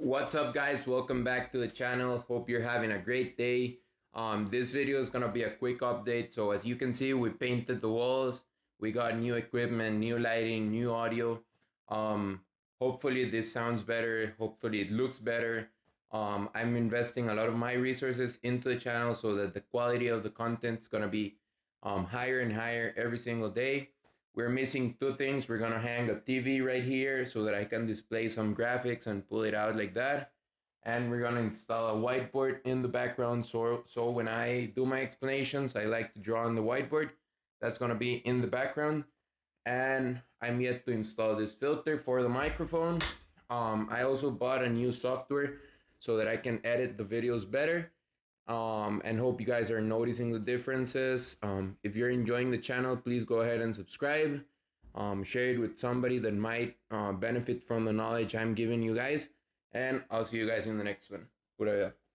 What's up, guys? Welcome back to the channel. Hope you're having a great day. This video is gonna be a quick update. So as you can see, we painted the walls. We got new equipment, new lighting, new audio. Um, Hopefully this sounds better. Hopefully it looks better. I'm investing a lot of my resources into the channel so that the quality of the content is gonna be higher and higher every single day. We're missing two things. We're gonna hang a TV right here so that I can display some graphics and pull it out like that. And we're gonna install a whiteboard in the background so when I do my explanations, I like to draw on the whiteboard. That's gonna be in the background. And I'm yet to install this filter for the microphone. I also bought a new software so that I can edit the videos better. And hope you guys are noticing the differences. If you're enjoying the channel, please go ahead and subscribe. Share it with somebody that might benefit from the knowledge I'm giving you guys. And I'll see you guys in the next one. Pura vida.